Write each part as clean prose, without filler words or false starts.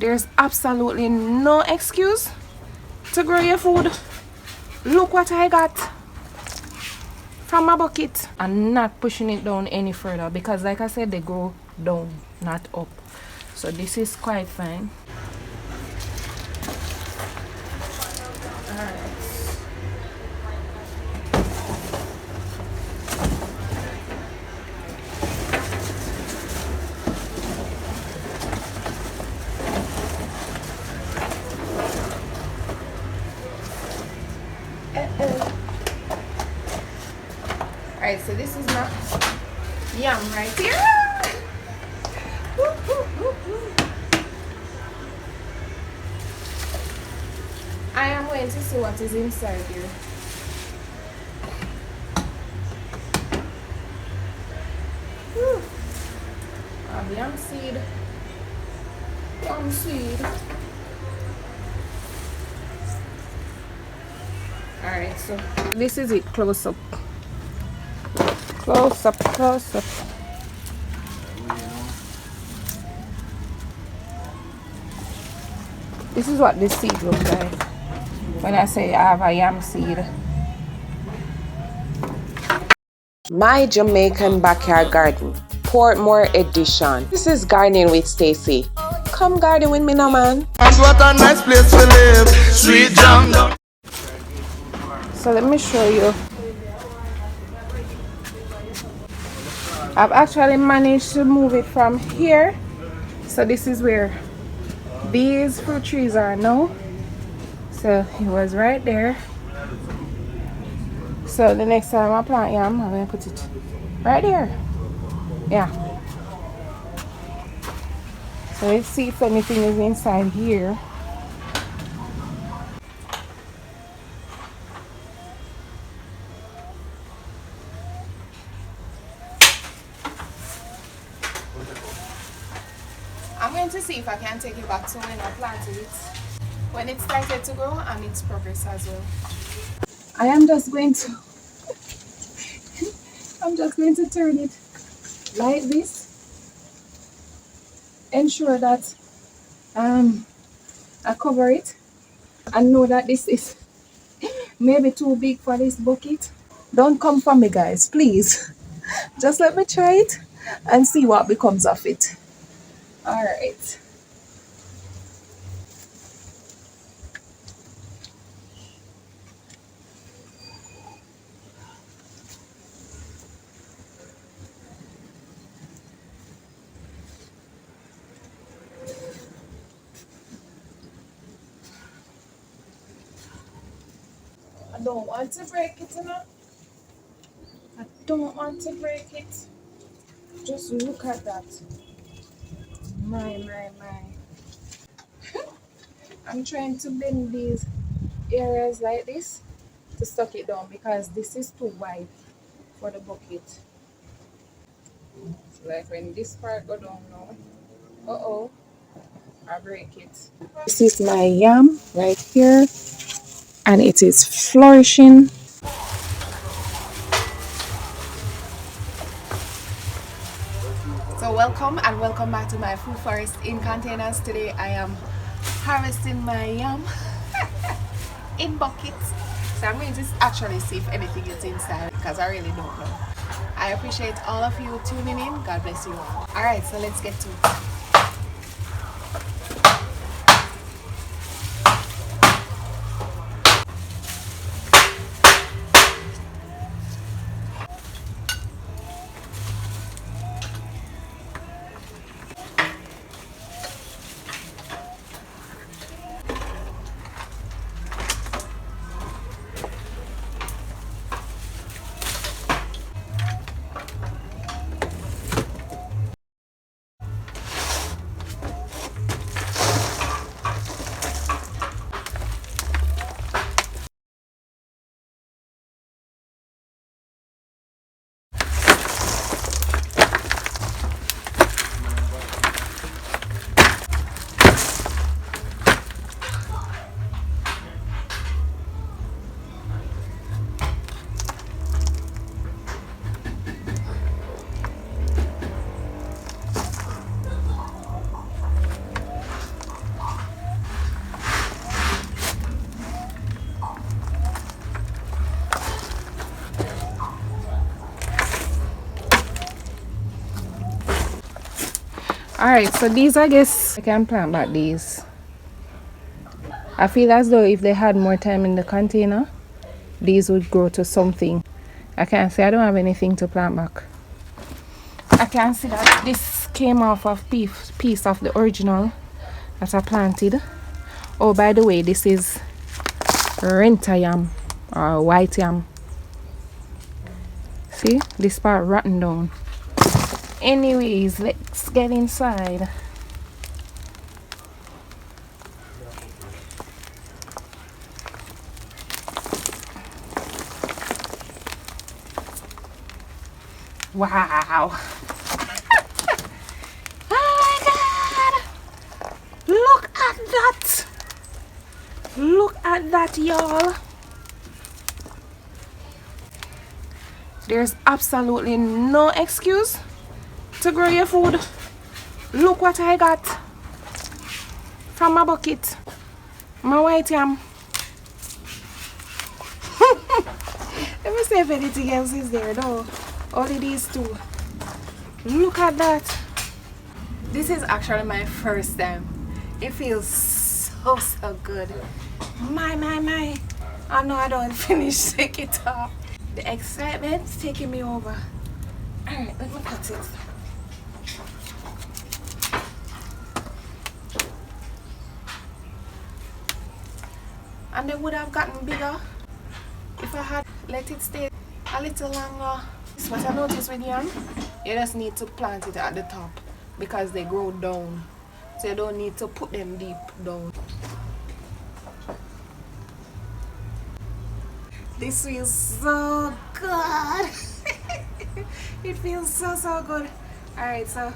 There's absolutely no excuse to grow your food. Look what I got from my bucket. I'm not pushing it down any further because like I said, they grow down, not up. So this is quite fine. Alright. Alright, so this is my yam right here. I am going to see what is inside here. Yam seed. Yam seed. Alright, so this is it close up. Close up, close up. This is what this seed looks like. When I say I have a yam seed. My Jamaican Backyard Garden, Portmore edition. This is Gardening with Stacey. Come garden with me now, man. What a nice place to live. Sweet jam. So let me show you. I've actually managed to move it from here. So this is where these fruit trees are now. So it was right there. So the next time I plant yam, I'm going to put it right here. Yeah. So let's see if anything is inside here. I'm going to see if I can take it back to when I planted it. When it started to grow and its progress as well. I am just going to turn it like this. Ensure that I cover it and know that this is maybe too big for this bucket. Don't come for me, guys, please. Just let me try it and see what becomes of it. All right. I don't want to break it, you know. I don't want to break it. Just look at that. My. I'm trying to bend these areas like this to stuck it down because this is too wide for the bucket. So like when this part go down now, I break it. This is my yam right here and it is flourishing. So welcome and welcome back to my food forest in containers. Today I am harvesting my yam in buckets. So I'm going to actually see if anything is inside because I really don't know. I appreciate all of you tuning in. God bless you all. Alright, so let's get to it. Alright, so these, I guess I can plant back these. I feel as though if they had more time in the container, these would grow to something. I can't say I don't have anything to plant back. I can see that this came off of piece of the original that I planted. Oh, by the way, this is renta yam or white yam. See, this part rotten down. Anyways, let's get inside. Wow. Oh my god. Look at that. Look at that, y'all. There's absolutely no excuse to grow your food. Look what I got from my bucket. My white yam. Let me see if anything else is there though. Only these two. Look at that. This is actually my first time. It feels so good. My. I know I don't finish take it off. The excitement's taking me over. Alright, let me cut it. And they would have gotten bigger if I had let it stay a little longer. This is what I noticed with yam. You just need to plant it at the top because they grow down. So you don't need to put them deep down. This feels so good. It feels so good. Alright, so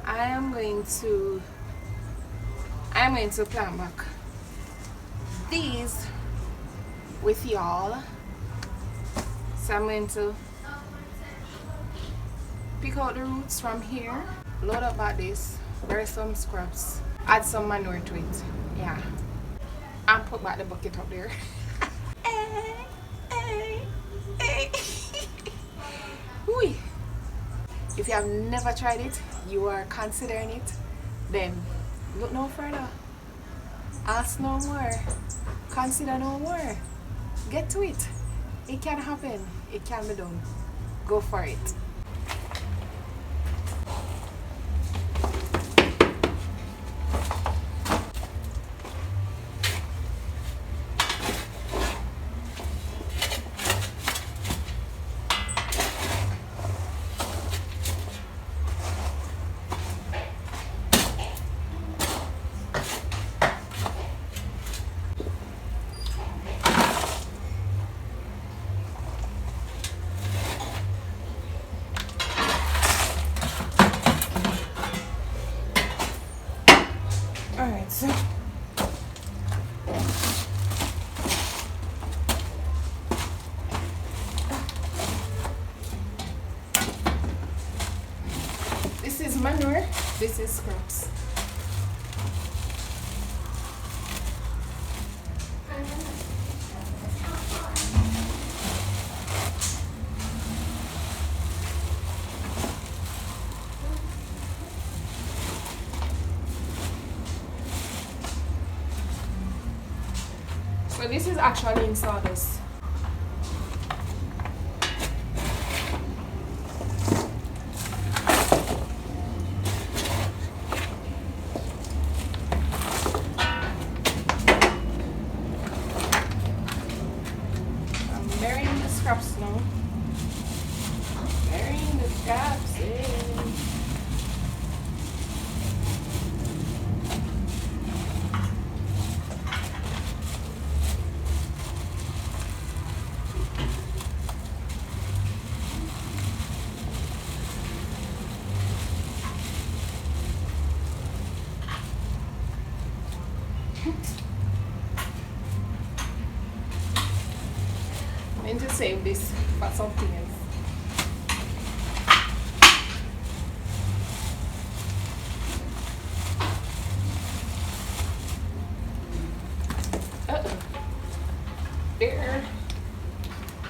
I am going to plant back these with y'all. So I'm going to pick out the roots from here, load up about this, bury some scraps, add some manure to it, yeah, and put back the bucket up there. Hey. If you have never tried it, you are considering it, then look no further. Ask no more. Consider no more. Get to it. It can happen. It can be done. Go for it. Alright, so this is manure, this is scraps. So this is actually in sawdust. I'm burying the scraps now. Burying the scraps in. I'm going to save this for something else.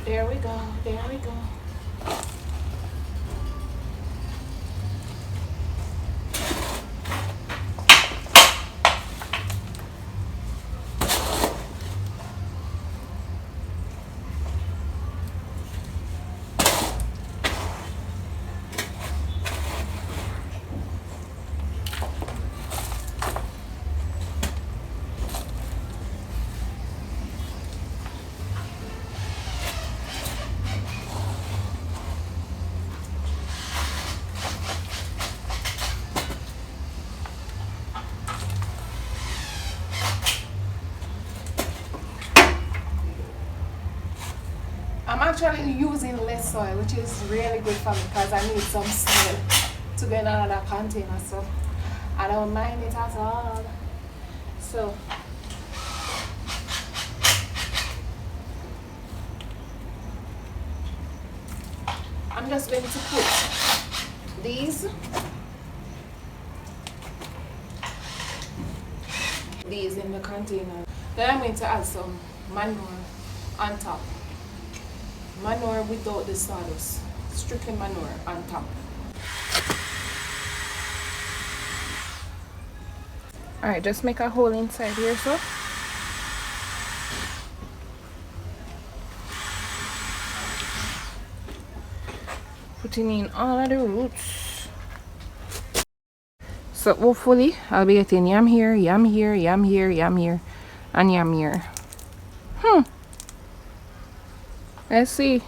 There we go. actually using less soil, which is really good for me because I need some soil to go in another container. So I don't mind it at all. So I'm just going to put these in the container. Then I'm going to add some manure on top. Manure without the sawdust. Strictly manure on top. Alright, just make a hole inside here, so. Putting in all of the roots. So hopefully I'll be getting yam here, yam here, yam here, yam here, and yam here. Let's see.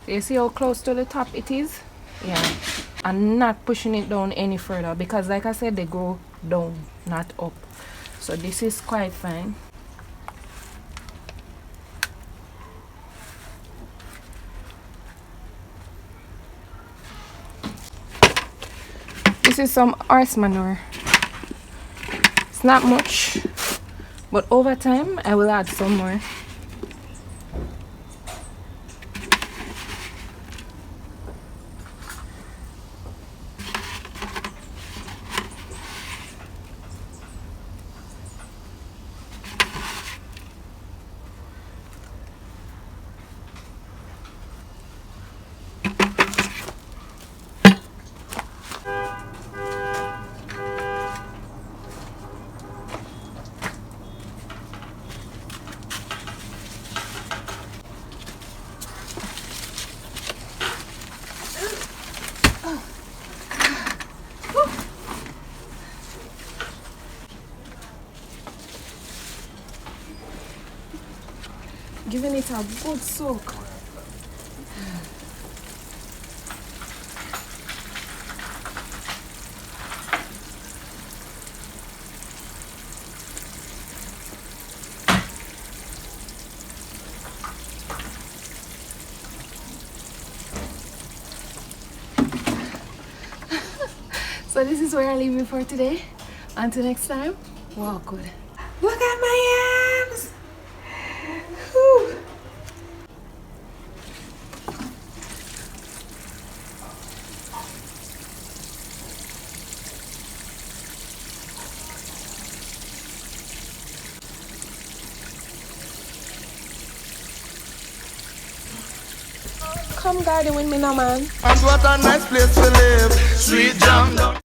Do you see how close to the top it is? Yeah. I'm not pushing it down any further because like I said, they grow down, not up. So this is quite fine. This is some horse manure. It's not much, but over time I will add some more. Giving it a good soak. So this is where I leave you for today. Until next time, walk good. Look at my yams! Whew. Come garden with me now, man. And what a nice place to live. Sweet jam down.